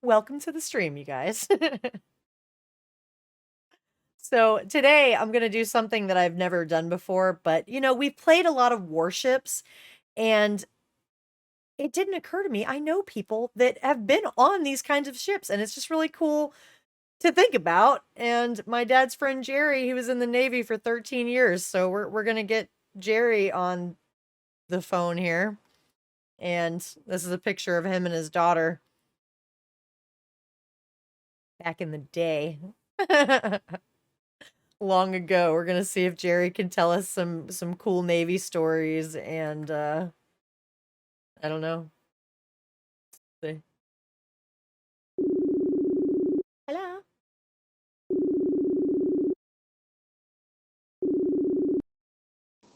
Welcome to the stream, you guys. So today I'm going to do something that I've never done before, but we've played a lot of Warships and it didn't occur to me. I know people that have been on these kinds of ships and it's just really cool to think about. And my dad's friend Jerry, he was in the Navy for 13 years. So we're going to get Jerry on the phone here. And this is a picture of him and his daughter back in the day. Long ago. We're gonna see if Jerry can tell us some cool Navy stories and I don't know. See. Hello.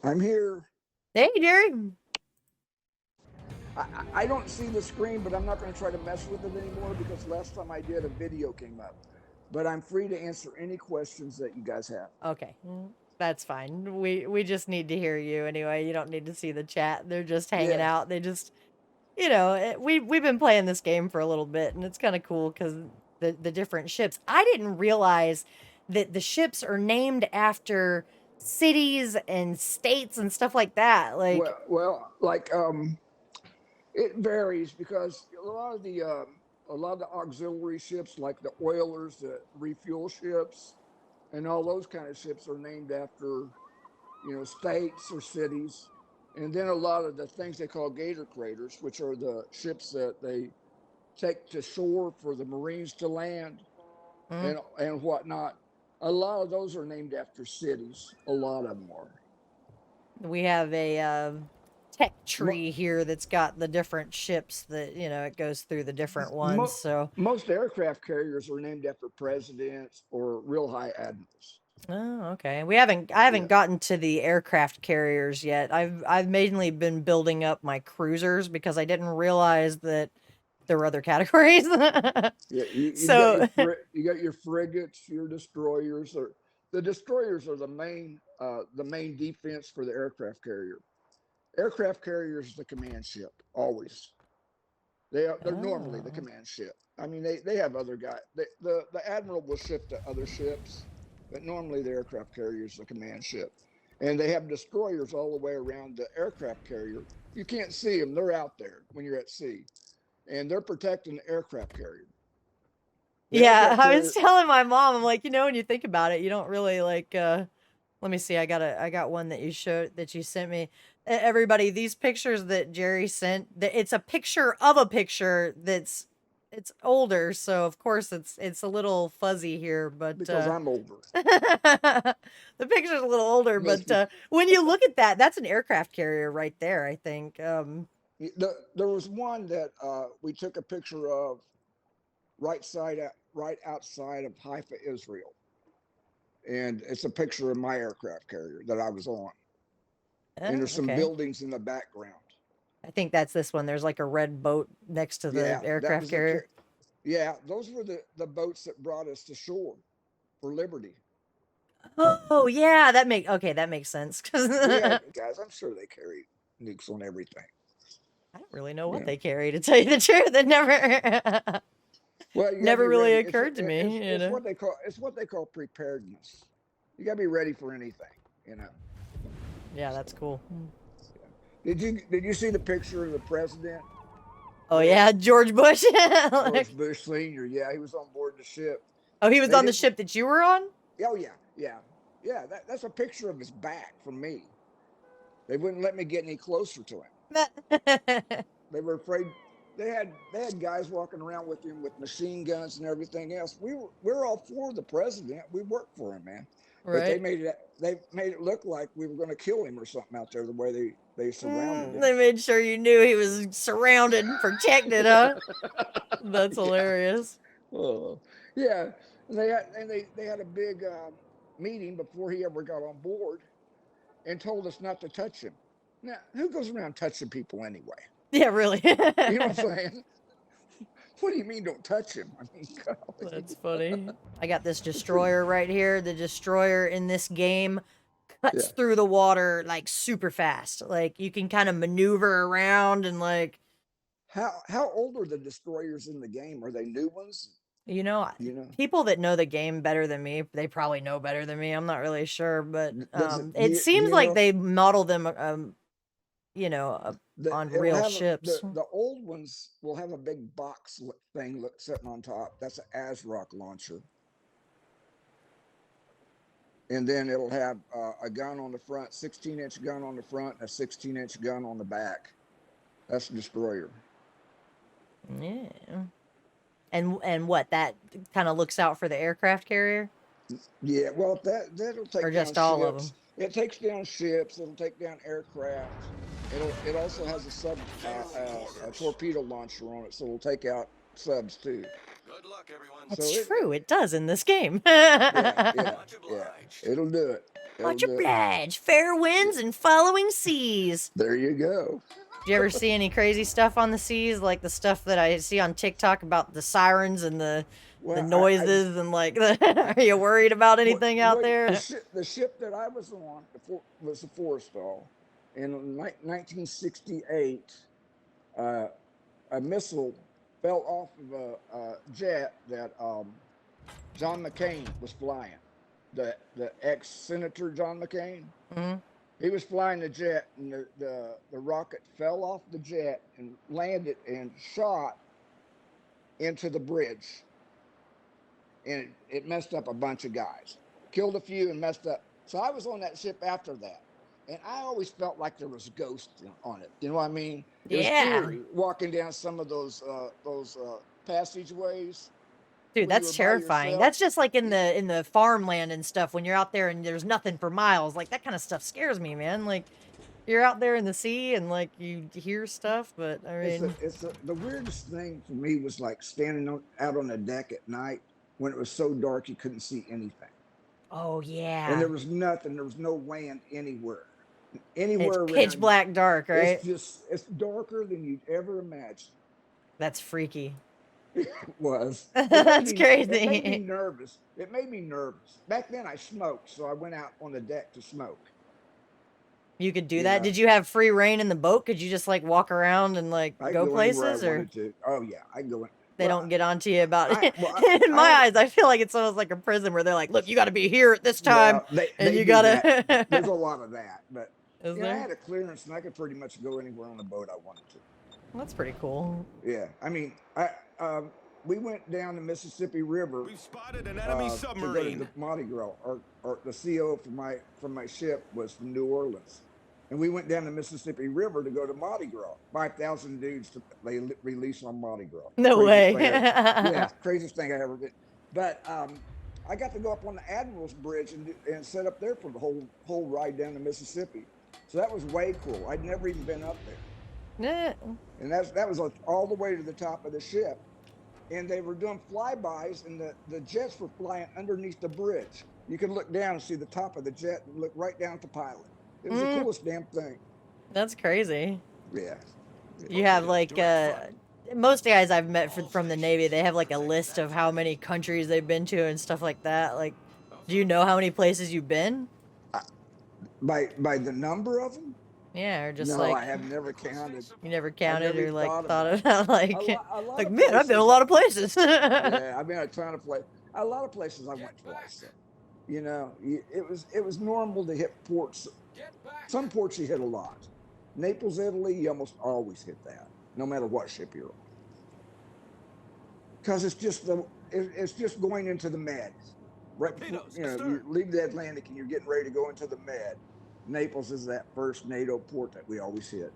I'm here. Hey Jerry. I don't see the screen, but I'm not going to try to mess with it anymore because last time I did, a video came up. But I'm free to answer any questions that you guys have. Okay. That's fine. We just need to hear you anyway. You don't need to see the chat. They're just hanging out. They just we've been playing this game for a little bit and it's kind of cool cuz the different ships. I didn't realize that the ships are named after cities and states and stuff like that. Like it varies because a lot of the auxiliary ships, like the oilers, the refuel ships, and all those kind of ships are named after states or cities. And then a lot of the things they call gator craters, which are the ships that they take to shore for the Marines to land and whatnot. A lot of those are named after cities. A lot of them are. we have a tech tree here that's got the different ships that it goes through the different ones. So most aircraft carriers are named after presidents or real high admirals. Oh, okay. I haven't gotten to the aircraft carriers yet. I've mainly been building up my cruisers because I didn't realize that there were other categories. You got your frigates, your destroyers. Or the destroyers are the main defense for the aircraft carrier. Aircraft carrier is the command ship always. They're normally the command ship. I mean, they have other guys. The admiral will ship to other ships, but normally the aircraft carrier is the command ship. And they have destroyers all the way around the aircraft carrier. You can't see them. They're out there when you're at sea. And they're protecting the aircraft carrier. I was telling my mom, I'm like, when you think about it, you don't really like let me see. I got one that you sent me. Everybody, these pictures that Jerry sent, it's a picture of a picture it's older, so of course it's a little fuzzy here, but because I'm older. The picture's a little older, but when you look at that, that's an aircraft carrier right there, I think. There was one that we took a picture of right outside of Haifa, Israel. And it's a picture of my aircraft carrier that I was on. And there's some buildings in the background. I think that's this one. There's like a red boat next to the aircraft carrier. Those were the boats that brought us to shore for liberty. Oh yeah, that makes sense. Yeah, guys, I'm sure they carry nukes on everything. I don't really know what they carry, to tell you the truth. It never really occurred to me. It's what they call preparedness. You gotta be ready for anything. Yeah, that's cool. Did you see the picture of the president? Oh yeah, George Bush. George Bush Sr. Yeah, he was on board the ship. Oh, he was on the ship that you were on? Oh yeah. That's a picture of his back from me. They wouldn't let me get any closer to him. They were afraid. They had guys walking around with him with machine guns and everything else. We're all for the president. We work for him, man. Right. But they made it look like we were going to kill him or something out there. The way they surrounded him. They made sure you knew he was surrounded and protected, huh? That's hilarious. Oh yeah. They had a big meeting before he ever got on board, and told us not to touch him. Now, who goes around touching people anyway? Yeah, really. You know what I'm saying? What do you mean don't touch him? I mean, golly. That's funny. I got this destroyer right here. The destroyer in this game cuts through the water like super fast. Like you can kind of maneuver around and like how old are the destroyers in the game? Are they new ones? You know, You know, people that know the game better than me, they probably know better than me. I'm not really sure, but does it? it Do seems you like know? they model them, you know, on It'll real have ships. the old ones will have a big box thing sitting on top. That's an ASRock launcher, and then it'll have a gun on the front, 16-inch gun on the front, and a 16-inch gun on the back. That's a destroyer. Yeah. And what, that kind of looks out for the aircraft carrier? Yeah, well, that'll Or take down just all of them? ships. It takes down ships. It'll take down aircraft. It also has a torpedo launcher on it, so it'll take out subs too. Good luck, everyone. That's So true, it does in this game. yeah, it'll do it. It'll Much do it. obliged. Fair winds Yeah. and following seas. There you go. Do you ever see any crazy stuff on the seas, like the stuff that I see on TikTok about the sirens and the noises and like? Are you worried about anything out there? The ship that I was on was the Forrestal. In 1968, a missile fell off of a jet that John McCain was flying. The ex-senator John McCain. Mm-hmm. He was flying the jet, and the rocket fell off the jet and landed and shot into the bridge. And it messed up a bunch of guys, killed a few and messed up. So I was on that ship after that, and I always felt like there was ghosts on it. You know what I mean? It was eerie walking down some of those passageways. Dude, that's terrifying. That's just like in the farmland and stuff, when you're out there and there's nothing for miles. Like, that kind of stuff scares me, man. Like, you're out there in the sea and like you hear stuff, but I mean, the weirdest thing for me was like standing out on the deck at night when it was so dark you couldn't see anything. Oh yeah. And there was nothing. There was no land anywhere. Anywhere it's pitch black dark, right? It's darker than you'd ever imagine. That's freaky. It was. That's crazy. It made me nervous. It made me nervous. Back then I smoked, so I went out on the deck to smoke. You could do that? Did you have free reign in the boat? Could you just like walk around and like go places? Or oh yeah, I can go in. They don't get onto you about it. In my eyes, I feel like it's almost like a prison where they're like, look, you got to be here at this time. And you got to. There's a lot of that. But I had a clearance and I could pretty much go anywhere on the boat I wanted to. That's pretty cool. Yeah. I mean, we went down the Mississippi River. We've spotted an enemy submarine. To go to the Mardi Gras. Or the CO from my ship was from New Orleans. And we went down the Mississippi River to go to Mardi Gras. 5,000 dudes they released on Mardi Gras. No way. Yeah, craziest thing I ever did. But I got to go up on the Admiral's Bridge and sit up there for the whole ride down the Mississippi. So that was way cool. I'd never even been up there. Yeah. And that was all the way to the top of the ship. And they were doing flybys, and the jets were flying underneath the bridge. You could look down and see the top of the jet and look right down at the pilot. It was the coolest damn thing. That's crazy. Yeah. You have like most guys I've met from the Navy, they have like a list of how many countries they've been to and stuff like that. Like, do you know how many places you've been? By the number of them? Yeah, or just no, like I have never counted. You never counted or like thought about like man, I've been a lot of places. Yeah, I've been a ton of places. A lot of places I went twice. So, you know, it was normal to hit ports. Some ports you hit a lot. Naples, Italy, you almost always hit that, no matter what ship you're on. Because it's just going into the Med. Right before, you leave the Atlantic and you're getting ready to go into the Med. Naples is that first NATO port that we always hit.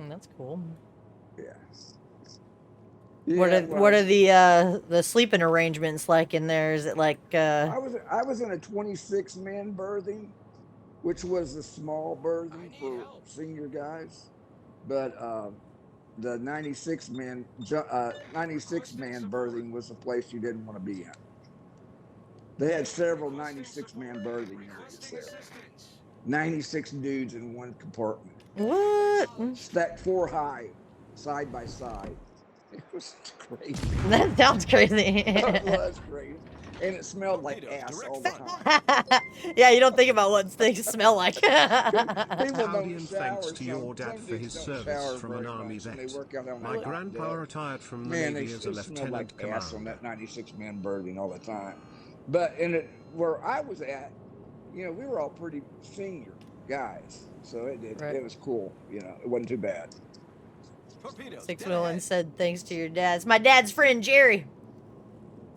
That's cool. Yeah. What are the sleeping arrangements like in there? Is it like I was in a 26-man berthing, which was a small berthing for senior guys, but the 96-man berthing was a place you didn't want to be in. They had several 96-man berthing areas there. 96 dudes in one compartment. What? Stacked 4 high, side by side. It was crazy. That sounds crazy. It was crazy. And it smelled like Torpedoes, ass direct all the fire. time. Yeah, you don't think about what things smell like. People Howdy don't and thanks shower. to your dad Some for dudes his don't service shower from an very army much, and they vet. work out on My that hot grandpa day. retired from the Man, Navy as a it smelled like lieutenant ass on commander. that 96 man berthing all the time. But in it, where I was at, we were all pretty senior guys, so Right. it was cool. It wasn't too bad. Torpedoes, Six dead Wheelin ahead. said thanks to your dad. It's my dad's friend Jerry.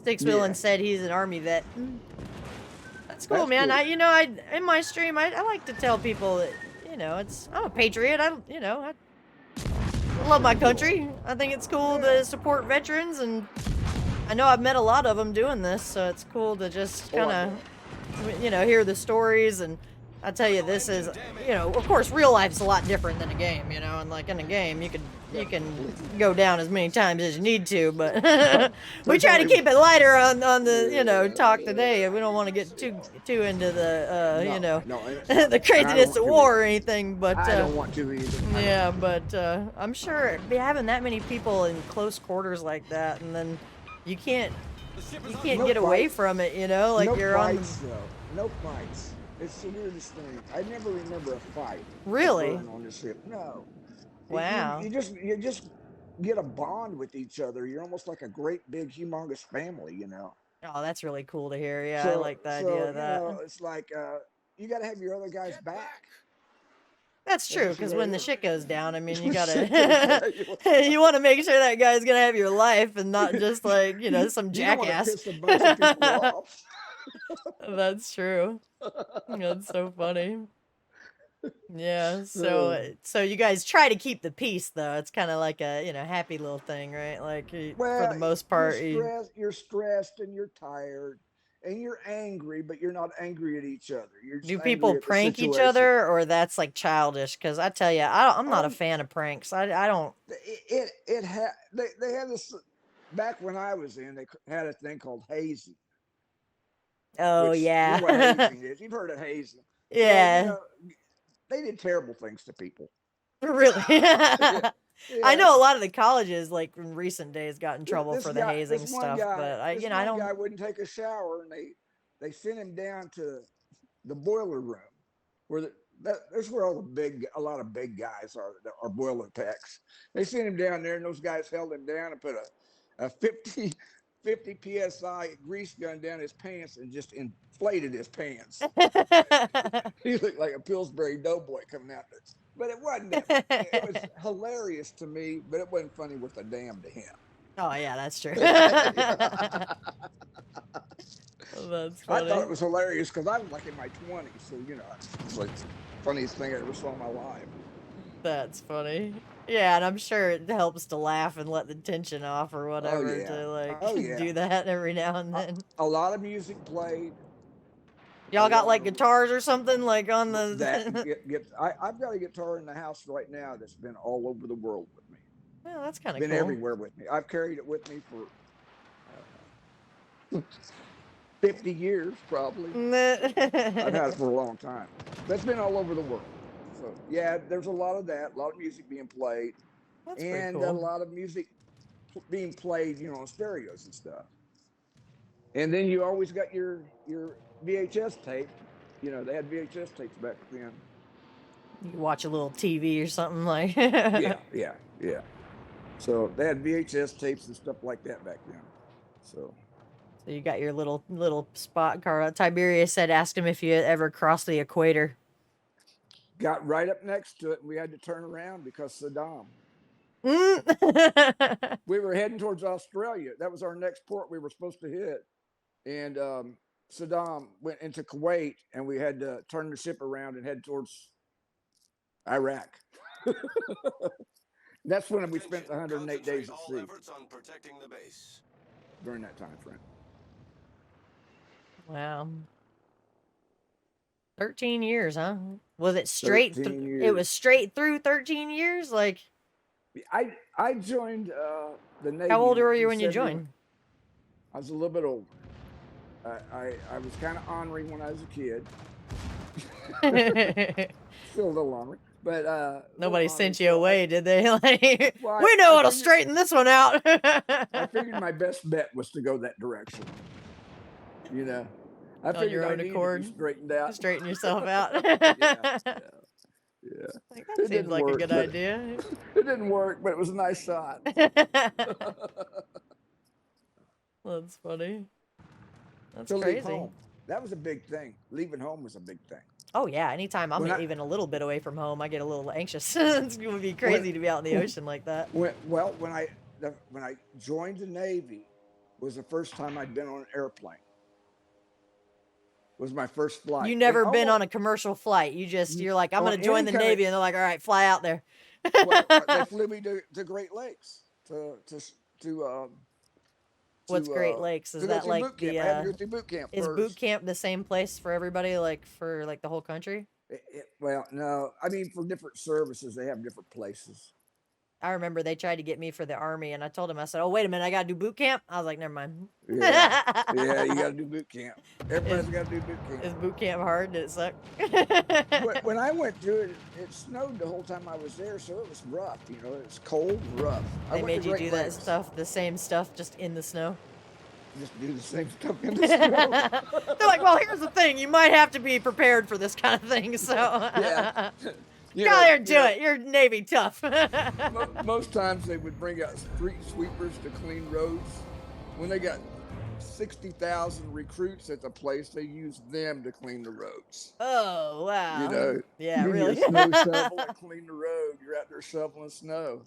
Six Wheelin Yeah, said he's an army vet. That's cool, that's man. cool. I in my stream I like to tell people that I'm a patriot. I love my country. I think it's cool Yeah. to support veterans, and I know I've met a lot of them doing this, so it's cool to just Oh, I kind bet. of hear the stories. And I tell you, this is of course real life's a lot different than a game, and like in a game you can go down as many times as you need to, but we There's try to only keep it lighter on the talk today. We don't want to get too into the no, and the I don't craziness want of to war either. or anything, but I don't want to either. yeah, but I'm sure having that many people in close quarters like that, and then you can't The ship is on get fire. away from it, like No you're on the fights, though. No fights. It's the weirdest thing. I never remember a fight. Really? Occurring on the ship. No. Wow. You just get a bond with each other. You're almost like a great big humongous family. Oh, that's really cool to hear. Yeah, I So like the idea of that. it's like you got to have your other guys Get back. That's true, That's because the way when it the is. shit goes down, I mean, you Shit gotta goes down. you want to make sure that guy's gonna have your life and not just like some You don't want to jackass. piss a bunch of people off. That's true. That's so funny. Yeah, Uh, so you guys try to keep the peace though. It's kind of like a, happy little thing, right? Like for the Well, most part, you're stressed and you're tired and you're angry, but you're not angry at each other. You're just do people angry at the prank each situation. other or that's like childish? Because I tell you, I'm not a Um, fan of pranks. I don't. they had this back when I was in. They had a thing called hazing, Oh which you know what yeah. hazing is. You've heard of hazing. Well, Yeah. they did terrible things to people. Really? Yeah, I yeah. know a lot of the colleges, like in recent days, got in trouble This for the guy, hazing stuff, but this I one don't. guy wouldn't take a shower, and they sent him down to the boiler room, where that's where a lot of big guys are boiler techs. They sent him down there, and those guys held him down and put a 50 psi grease gun down his pants and just inflated his pants. He looked like a Pillsbury Doughboy coming out there. But it wasn't that. It was hilarious to me, but it wasn't funny worth a damn to him. Oh yeah, that's true. That's I thought funny. it was hilarious because I was like in my 20s, so it's like the funniest thing I ever saw in my life. That's funny. Yeah, and I'm sure it helps to laugh and let the tension off or Oh whatever yeah, to like oh yeah. do that every now and then. A lot of music played. A Y'all got lot like of guitars or something like on that. the. I've got a guitar in the house right now that's been all over the world with me. Oh, that's kind of Been cool. everywhere with me. I've carried it with me for 50 years probably. I've had it for a long time. That's been all over the world. So yeah, there's a lot of that, a lot of music being played, That's pretty and cool. a lot of music being played, on stereos and stuff. And then you always got your VHS tape. They had VHS tapes back then. You watch a little TV or something like. Yeah. So they had VHS tapes and stuff like that back then. So So you got your little spot car. Tiberius said, asked him if you ever crossed the equator. got right up next to it, and we had to turn around because Saddam. Mm. We were heading towards Australia. That was our next port we were supposed to hit. And Saddam went into Kuwait, and we had to turn the ship around and head towards Iraq. That's when we spent the 108 days at sea. Efforts on protecting the base. During that time frame. Wow. 13 years, huh? Was it straight? 13 years. It was straight through 13 years? Like, I joined the Navy. how old were you when you 1971. joined? I was a little bit older. I was kind of ornery when I was a kid. Still a little ornery. But Nobody little sent Tommy, you so away, did they? Like, well, we know how to figured, straighten this one out. I figured my best bet was to go that direction. You know, I On figured your I own needed to be accord, straightened out. straighten yourself out. Yeah, yeah. Like, that It seems didn't like a work, good but idea. it didn't work. But it was a nice shot. That's funny. That's To leave crazy. home, that was a big thing. Leaving home was a big thing. Oh yeah, anytime I'm When I even a little bit away from home, I get a little anxious. It's gonna be crazy to be out in the ocean like that. when I joined the Navy, was the first time I'd been on an airplane. Was my first flight. You And never been on almost a commercial flight. You're like, I'm on gonna join any the kind of Navy, and they're like, all right, fly out there. well, they flew me to Great Lakes to What's Great Lakes? Is to go that through like boot camp. I had to go through boot camp is boot first. camp the same place for everybody, like for like the whole country? Well, no, I mean for different services, they have different places. I remember they tried to get me for the Army, and I told them, I said, oh, wait a minute, I gotta do boot camp? I was like, never mind. Yeah, yeah, you got to do boot camp. Is, Everybody's got to do boot camp. is boot camp hard? Did it suck? When I went through it, it snowed the whole time I was there, so it was rough. You know, it's cold and rough. They made you do that stuff, the same stuff, just in the snow. Just do the same stuff in the snow. They're like, well, here's the thing. You might have to be prepared for this kind of thing, so... Yeah. Go there and do it. You're Navy tough. Most times they would bring out street sweepers to clean roads. When they got 60,000 recruits at the place, they used them to clean the roads. Oh, wow. You know, yeah, you really. need a snow shovel and clean the road. You're out there shoveling snow.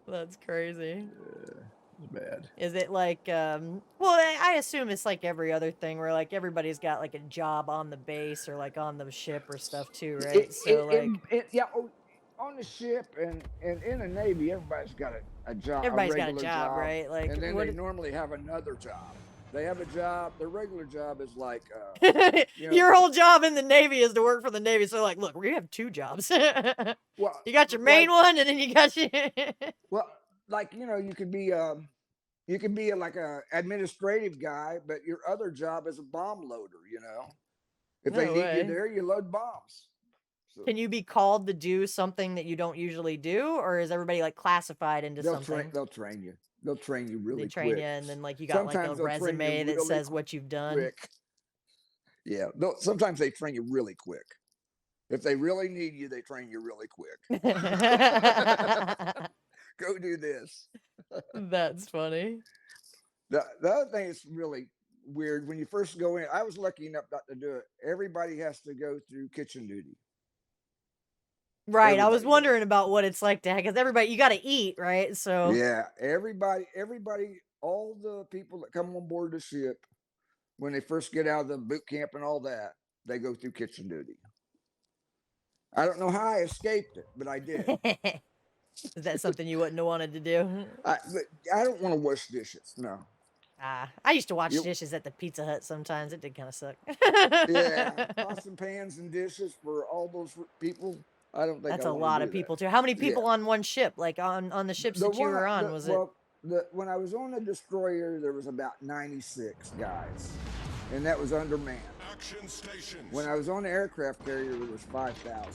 That's crazy. Yeah, it's bad. Is it like, well, I assume it's like every other thing where like everybody's got like a job on the base or like on the ship or stuff too, right? Yeah, on the ship and in the Navy, everybody's got a job, Everybody's a got a regular job, right? Like, and then they normally have another job. They have a job. Their regular job is like, you know, your whole job in the Navy is to work for the Navy. So like, look, we have two jobs. well, you got your main one, and then you got your. well, like you know, you could be like a administrative guy, but your other job is a bomb loader. You know, if they need you there, you load bombs. So can you be called to do something that you don't usually do, or is everybody like classified into something? They'll train you. They'll train you really quick. They train you, and then like you got like a resume that says what you've done. Quick. Yeah, sometimes they train you really quick. If they really need you, they train you really quick. Go do this. That's funny. The other thing is really weird. When you first go in, I was lucky enough not to do it. Everybody has to go through kitchen duty. Right, I was wondering about what it's like to, because everybody, you got to eat, right? So yeah, everybody, all the people that come on board the ship, when they first get out of the boot camp and all that, they go through kitchen duty. I don't know how I escaped it, but I did. Is that something you wouldn't have wanted to do? I don't want to wash dishes. No. I used to wash dishes at the Pizza Hut sometimes. It did kind of suck. Yeah, tossing pans and dishes for all those people. I don't think that's a lot of people too. How many people on one ship? Like on the ships that you were on, was it? When I was on the destroyer, there was about 96 guys, and that was undermanned. Action stations. When I was on the aircraft carrier, there was 5,000.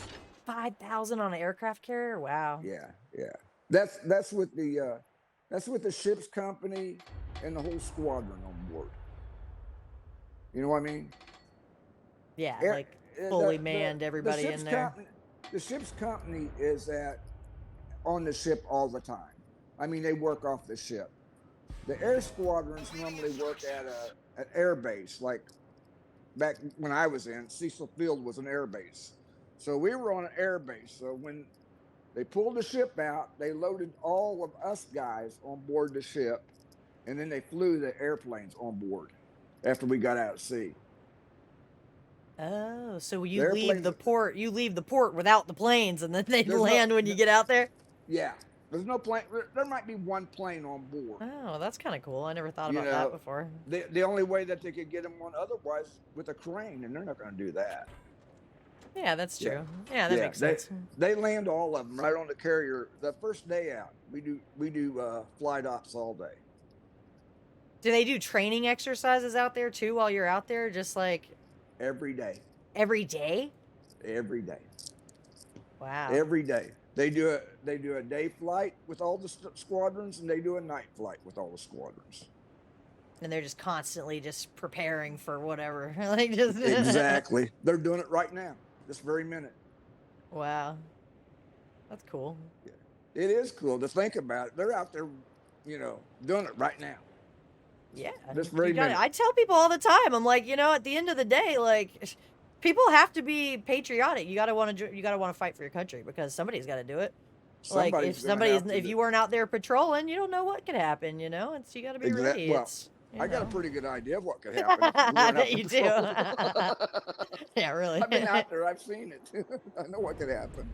5,000 on an aircraft carrier? Wow. Yeah. That's with the ship's company and the whole squadron on board. You know what I mean? Yeah, like fully manned, everybody in there. The ship's company is on the ship all the time. I mean, they work off the ship. The air squadrons normally work at an air base. Like back when I was in, Cecil Field was an air base. So we were on an air base. So when they pulled the ship out, they loaded all of us guys on board the ship, and then they flew the airplanes on board after we got out at sea. Oh, so you leave the port. You leave the port without the planes, and then they land when you get out there. Yeah, there's no plane. There might be one plane on board. Oh, that's kind of cool. I never thought about that before. The only way that they could get them on otherwise with a crane, and they're not going to do that. Yeah, that's true. Yeah, that makes sense. They land all of them right on the carrier. The first day out, we do flight ops all day. Do they do training exercises out there too while you're out there? Just like every day. Every day? Every day. Wow. Every day. They do a day flight with all the squadrons, and they do a night flight with all the squadrons. And they're just constantly just preparing for whatever. Like just Exactly. They're doing it right now, this very minute. Wow. That's cool. It is cool to think about it. They're out there, you know, doing it right now. Yeah. This very minute. I tell people all the time, I'm like, you know, at the end of the day, like people have to be patriotic. You gotta want to fight for your country because somebody's got to do it. Like if you weren't out there patrolling, you don't know what could happen. You know, you got to be ready. Well, I got a pretty good idea of what could happen. I bet you do. Yeah, really. I've been out there. I've seen it. I know what could happen.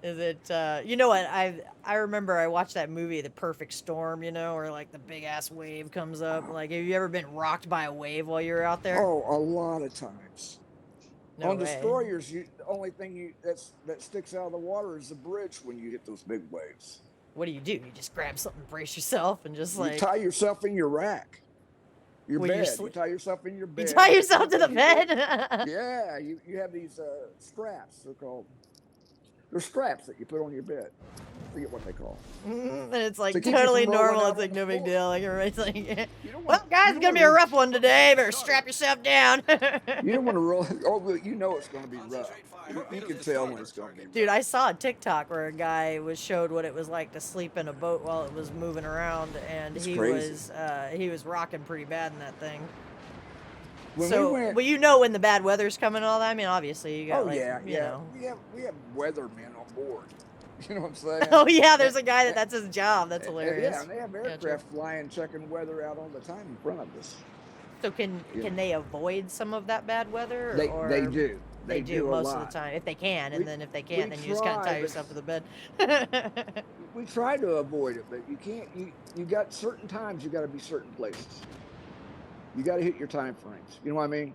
Is it? You know what? I remember I watched that movie, The Perfect Storm. You know, where like the big ass wave comes up. Like, have you ever been rocked by a wave while you were out there? Oh, a lot of times. No On way. destroyers, the only thing that sticks out of the water is the bridge when you hit those big waves. What do? You just grab something, brace yourself, and just like you tie yourself in your rack, your bed. You tie yourself in your bed. You tie yourself to the bed. Yeah, you have these straps. They're straps that you put on your bed. I forget what they call. And it's like totally normal. It's like no big deal. Like everybody's like, well, guys, it's gonna be a rough one today. Better strap yourself down. You don't want to roll. Oh, you know it's gonna be rough. You can tell when it's gonna be rough. Dude, I saw a TikTok where a guy showed what it was like to sleep in a boat while it was moving around, and he was rocking pretty bad in that thing. Well, you know when the bad weather's coming and all that. I mean, obviously you got you know. We have weathermen on board. You know what I'm saying? Oh yeah, there's a guy that's his job. That's hilarious. Yeah, and they have aircraft flying, checking weather out all the time in front of us. So can they avoid some of that bad weather? They do. They do most of the time if they can, and then if they can't, then you just kind of tie yourself to the bed. We try to avoid it, but you can't. You got certain times. You got to be certain places. You got to hit your time frames. You know what I mean?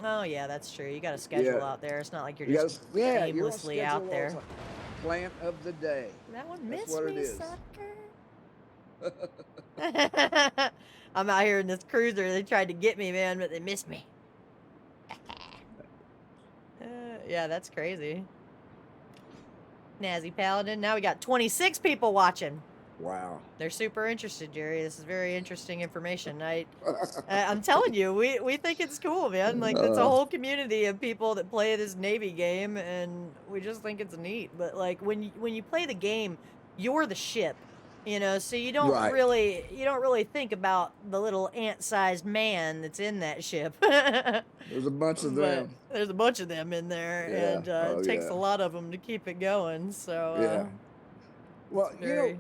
Oh yeah, that's true. You got to schedule out there. It's not like you're just aimlessly out there. Plant of the day. That one missed me, sucker. I'm out here in this cruiser. They tried to get me, man, but they missed me. Yeah, that's crazy. Nazi Paladin. Now we got 26 people watching. Wow. They're super interested, Jerry. This is very interesting information. I'm telling you, we think it's cool, man. Like, it's a whole community of people that play this Navy game, and we just think it's neat. But like, when you play the game, you're the ship, you know. So you don't really think about the little ant-sized man that's in that ship. There's a bunch of them. There's a bunch of them in there, and it takes a lot of them to keep it going. So well, you know,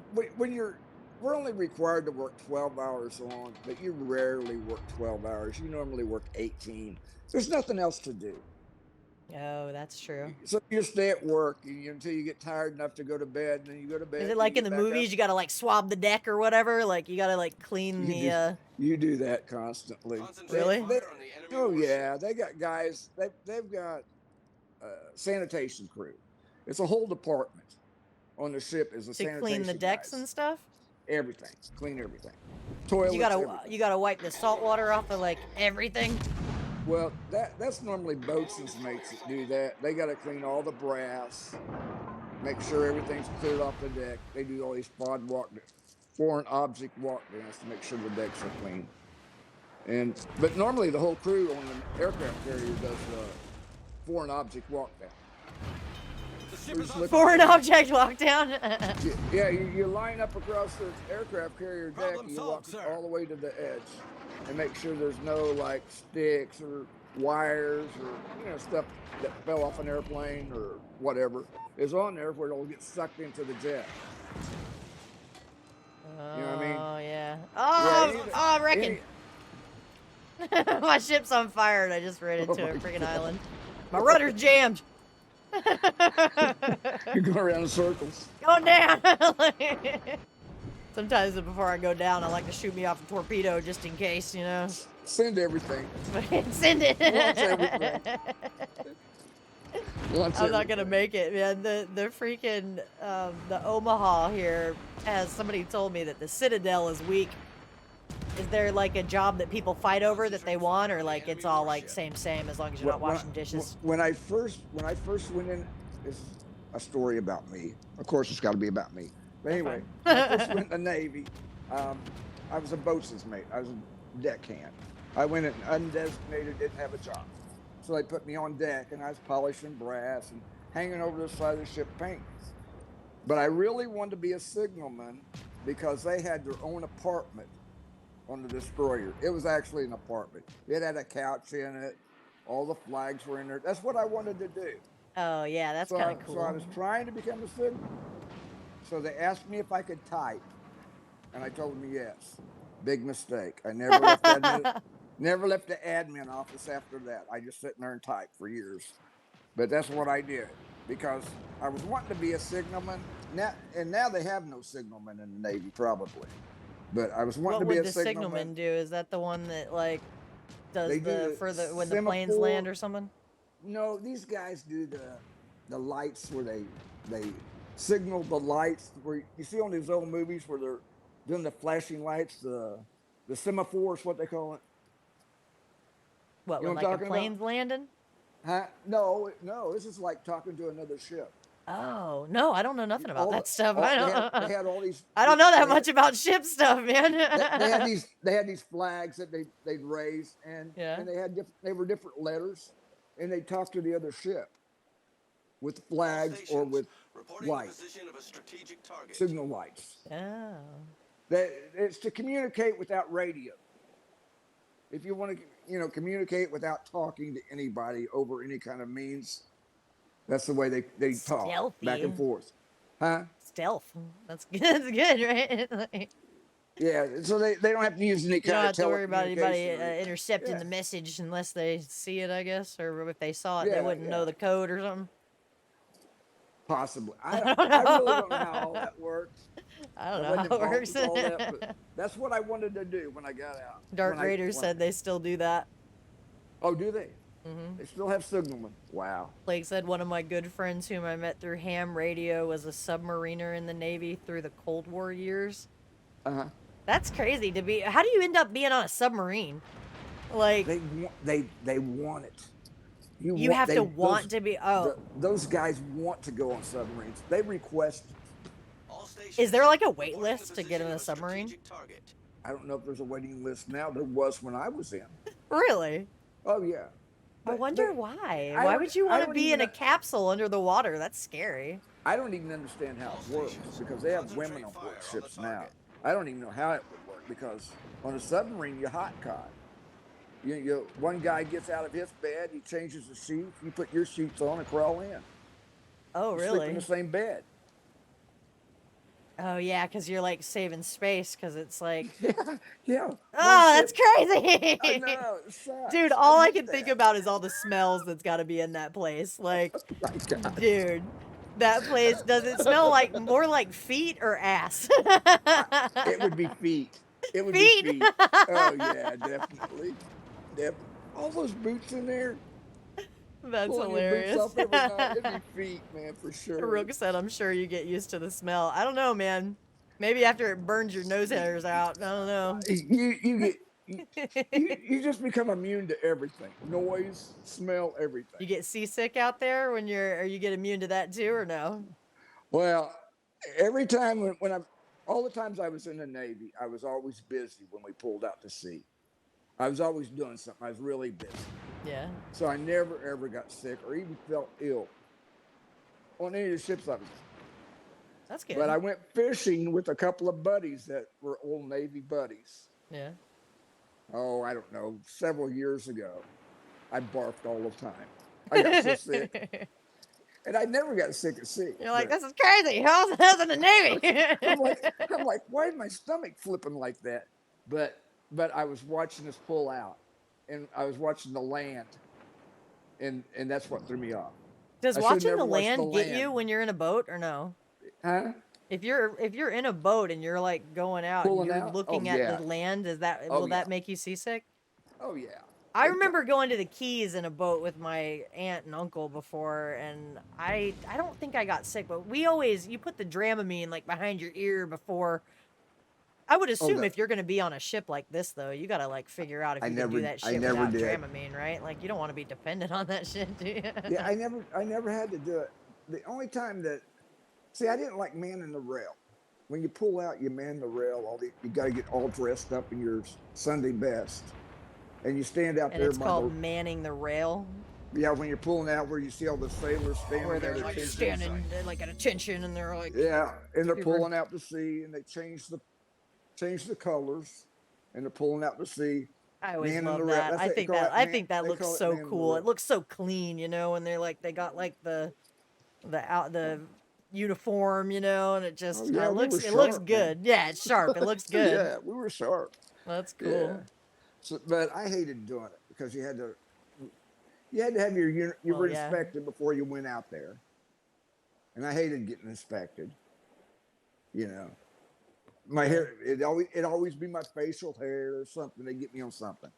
we're only required to work 12 hours on, but you rarely work 12 hours. You normally work 18. There's nothing else to do. Oh, that's true. So you stay at work until you get tired enough to go to bed, and then you go to bed. Is it like in the movies, you got to like swab the deck or whatever? Like you got to like clean the... You do that constantly. Really? Oh, yeah. They got guys, they've got sanitation crew. It's a whole department. On the ship is a sanitation. To clean the decks and stuff? Everything. Clean everything. Toilets. You gotta wipe the salt water off of like everything. Well, that's normally boatswain's mates that do that. They gotta clean all the brass, make sure everything's cleared off the deck. They do all these foreign object walk downs to make sure the decks are clean. But normally the whole crew on an aircraft carrier does foreign object walk down. Foreign object walk down. Yeah, you line up across the aircraft carrier deck, and you walk all the way to the edge, and make sure there's no like sticks or wires or stuff that fell off an airplane or whatever is on there where it'll get sucked into the jet. You know what I mean? Oh yeah. Oh, I'm wrecking. My ship's on fire, and I just ran into a freaking island. My rudder's jammed. You're going around in circles. Going down. Sometimes before I go down, I like to shoot me off a torpedo just in case, you know. Send everything. Send it. I'm not gonna make it, man. The freaking the Omaha here has somebody told me that the Citadel is weak. Is there like a job that people fight over that they want, or like it's all like same as long as you're not washing dishes? When I first went in, a story about me. Of course, it's got to be about me. But That's anyway, fine. when I first went in the Navy, I was a boatswain's mate. I was a deckhand. I went in undesignated, didn't have a job. So they put me on deck, and I was polishing brass and hanging over the side of the ship painting. But I really wanted to be a signalman because they had their own apartment on the destroyer. It was actually an apartment. It had a couch in it. All the flags were in there. That's what I wanted to do. Oh, yeah, that's kind of cool. So I was trying to become a signalman. So they asked me if I could type, and I told them yes. Big mistake. I never left never left the admin office after that. I just sit in there and type for years. But that's what I did because I was wanting to be a signalman. Now they have no signalman in the Navy probably. But I was wanting to be a signalman. What would the signalman do? Is that the one that like does They the do for the when the semaphore. planes land or something? No, these guys do the lights where they signal the lights where you see on these old movies where they're doing the flashing lights, the semaphore is what they call it. What, You when know what like I'm a talking plane's landing? Huh? No, this is like talking to another ship. Oh, no, I don't know nothing about that stuff. They I had all these. don't know that much about ship stuff, man. They had these flags that they'd raise, and Yeah. and they were different letters, and they talked to the other ship with flags or with lights, signal lights. Oh. It's to communicate without radio. If you want to, communicate without talking to anybody over any kind of means, that's the way they talk Stealthy. back and forth. Huh? Stealth. That's good. That's good, right? Like, yeah, so they don't have to use any you don't kind have of to worry about anybody telecommunication. intercepting Yeah. the message unless they see it, I guess, or if they saw it, Yeah, they wouldn't know the code or something. Possibly. I I don't know. really don't know how all that works. I don't I know wasn't how it involved works. with all that, but that's what I wanted to do when I got out. Dark Raiders said they still do that. Oh, do they? Mm-hmm. They still have signalmen. Wow. Blake said one of my good friends whom I met through ham radio was a submariner in the Navy through the Cold War years. Uh-huh. That's crazy to be. How do you end up being on a submarine? Like they want it. You have to want to be. Oh, those guys want to go on submarines. They request. Is there like a wait list to get in a submarine? I don't know if there's a waiting list now. There was when I was in. Really? Oh yeah. I wonder why. Why would you want to be in a capsule under the water? That's scary. I don't even understand how it works because they have women on board ships now. I don't even know how it would work because on a submarine you hot cot. One guy gets out of his bed, he changes the sheets, you put your sheets on and crawl in. Oh, You really? sleep in the same bed. Oh, yeah, because you're like saving space because it's like. Yeah. Oh, that's crazy. I know. It sucks. Dude, all I can think about is all the smells that's got to be in that place. Like, dude, that place, does it smell like more like feet or ass? It would be feet. It would Feet? be feet. Oh, yeah, definitely. All those boots in there. That's Pulling hilarious. your boots off every night. It'd be feet, man, for sure. Rook said, I'm sure you get used to the smell. I don't know, man. Maybe after it burns your nose hairs out. I don't know. You just become immune to everything. Noise, smell, everything. You get seasick out there when or you get immune to that too, or no? Well, every time all the times I was in the Navy, I was always busy when we pulled out to sea. I was always doing something. I was really busy. Yeah. So I never, ever got sick or even felt ill on any of the ships I was in. That's good. But I went fishing with a couple of buddies that were old Navy buddies. Yeah. Oh, I don't know, several years ago. I barfed all the time. I got so sick. And I never got sick at sea. You're like, this is crazy. How's in the Navy? I'm like, why is my stomach flipping like that? But I was watching us pull out, and I was watching the land, and that's what threw me off. Does watching the land get you when you're in a boat or no? Huh? If you're in a boat and you're like going out and you're looking at the land, will that make you seasick? Oh yeah. I remember going to the Keys in a boat with my aunt and uncle before, and I don't think I got sick, but you put the Dramamine like behind your ear before. I would assume if you're going to be on a ship like this, though, you got to like figure out if you can do that shit without Dramamine, right? Like you don't want to be dependent on that shit, do you? Yeah, I never had to do it. the only time that, see, I didn't like manning the rail. When you pull out, you man the rail. You got to get all dressed up in your Sunday best, and you stand out And there it's by called manning the rail. Yeah, when you're pulling out, where you see all the sailors standing Where they're at like attention. standing like at attention, and they're like, Yeah, and they're super- pulling out to sea, and they change the colors, and they're pulling out to sea. I always Man in love the rail. that. That's I it. They think call that it I man- think that they looks call it so man in the cool. rail. It looks so clean, you know, and they're like they got like the uniform, you know, and it just Oh, yeah, we looks were it looks sharp, man. good. Yeah, it's sharp. It looks good. Yeah, we were sharp. That's cool. Yeah. So, but I hated doing it because you had to have you were yeah. inspected before you went out there, and I hated getting inspected. You know, my hair it always be my facial hair or something. They get me on something,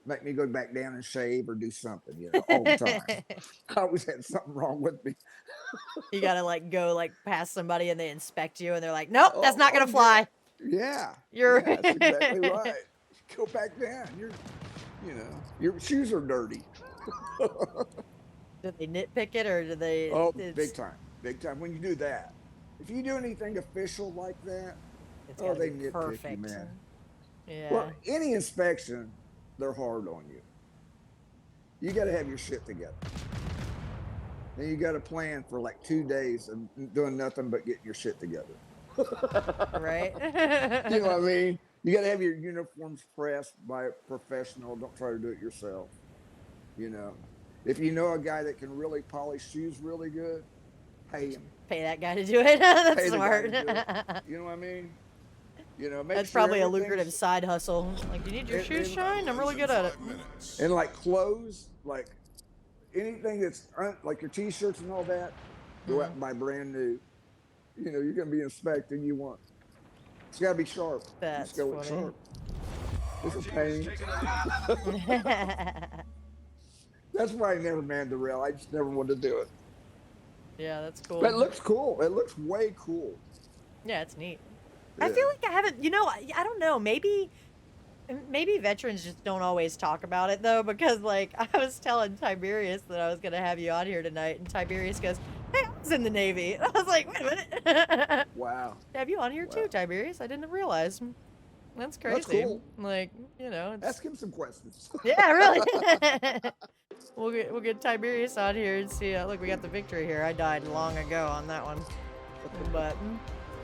make me go back down and shave or do something. You know, all the time. I always had something wrong with me. You gotta like go like past somebody and they inspect you and they're like, nope, that's not gonna fly. Yeah, You're yeah, that's exactly right. Go back down. Your shoes are dirty. Do they nitpick it or do they? Oh, big time, big time. When you do that, if you do anything official like that, It's oh, gotta they be nitpick perfect. you, man. Yeah. Well, any inspection, they're hard on you. You got to have your shit together. Then you got to plan for like 2 days of doing nothing but getting your shit together. Right. You know what I mean? You got to have your uniforms pressed by a professional. Don't try to do it yourself. You know, if you know a guy that can really polish shoes really good, pay him. Pay that guy to do it. That's Pay the guy smart. to do it. You know what I mean? You know, make That's sure probably a everything's- lucrative side hustle. Like, you need your shoes shined? I'm really good at it. And like clothes, like anything that's like your t-shirts and all that, go out and buy brand new. You know, you're gonna be inspected. It's gotta be sharp. That's Just go with funny. sharp. It's a pain. That's why I never manned the rail. I just never wanted to do it. Yeah, that's cool. But it looks cool. It looks way cool. Yeah, it's neat. Yeah. I feel like I haven't, you know, I don't know, maybe veterans just don't always talk about it though, because like I was telling Tiberius that I was gonna have you on here tonight, and Tiberius goes, "Hey, I was in the Navy." And I was like, "Wait a minute." Wow. Have you on here too, Tiberius? I didn't realize. That's crazy. That's cool. Like, you know, Ask him some questions. yeah, really. We'll get Tiberius on here and see. Look, we got the victory here. I died long ago on that one, but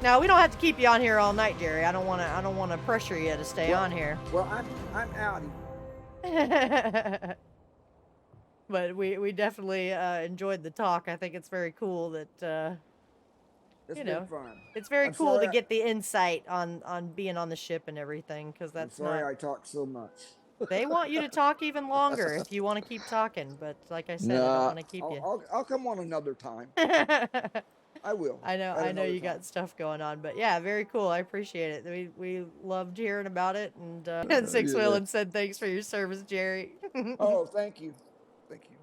no, we don't have to keep you on here all night, Jerry. I don't want to pressure you to stay on here. Well, I'm outie. But we definitely enjoyed the talk. I think it's very cool that It's you been know, fun. it's very I'm cool sorry to get the insight on being on the ship and everything, because I'm that's sorry not. I talk so much. They want you to talk even longer if you want to keep talking, but like I said, I don't want to keep you. I'll come on another time. I will. I know At another you time. got stuff going on, but yeah, very cool. I appreciate it. We loved hearing about it, and Six Yeah. Wheeling said thanks for your service, Jerry. Oh, thank you. Thank you.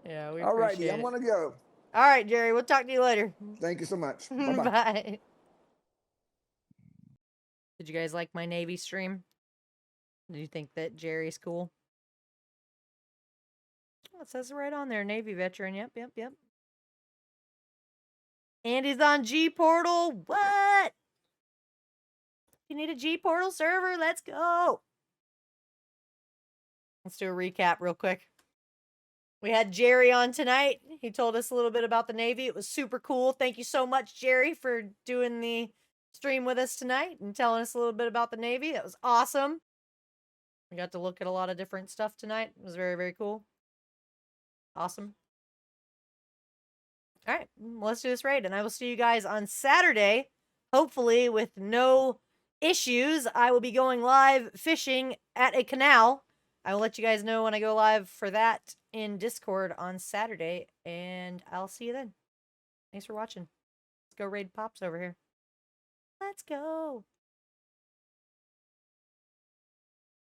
Yeah, we All righty, appreciate I'm it. gonna go. All right, Jerry, we'll talk to you later. Thank you so much. Bye-bye. Bye. Did you guys like my Navy stream? Did you think that Jerry's cool? Oh, it says it right on there, Navy veteran. Yep. And he's on Gportal. What? You need a Gportal server? Let's go. Let's do a recap real quick. We had Jerry on tonight. He told us a little bit about the Navy. It was super cool. Thank you so much, Jerry, for doing the stream with us tonight and telling us a little bit about the Navy. That was awesome. We got to look at a lot of different stuff tonight. It was very, very cool. Awesome. All right, let's do this raid, and I will see you guys on Saturday, hopefully with no issues. I will be going live fishing at a canal. I will let you guys know when I go live for that in Discord on Saturday, and I'll see you then. Thanks for watching. Let's go raid Pops over here. Let's go.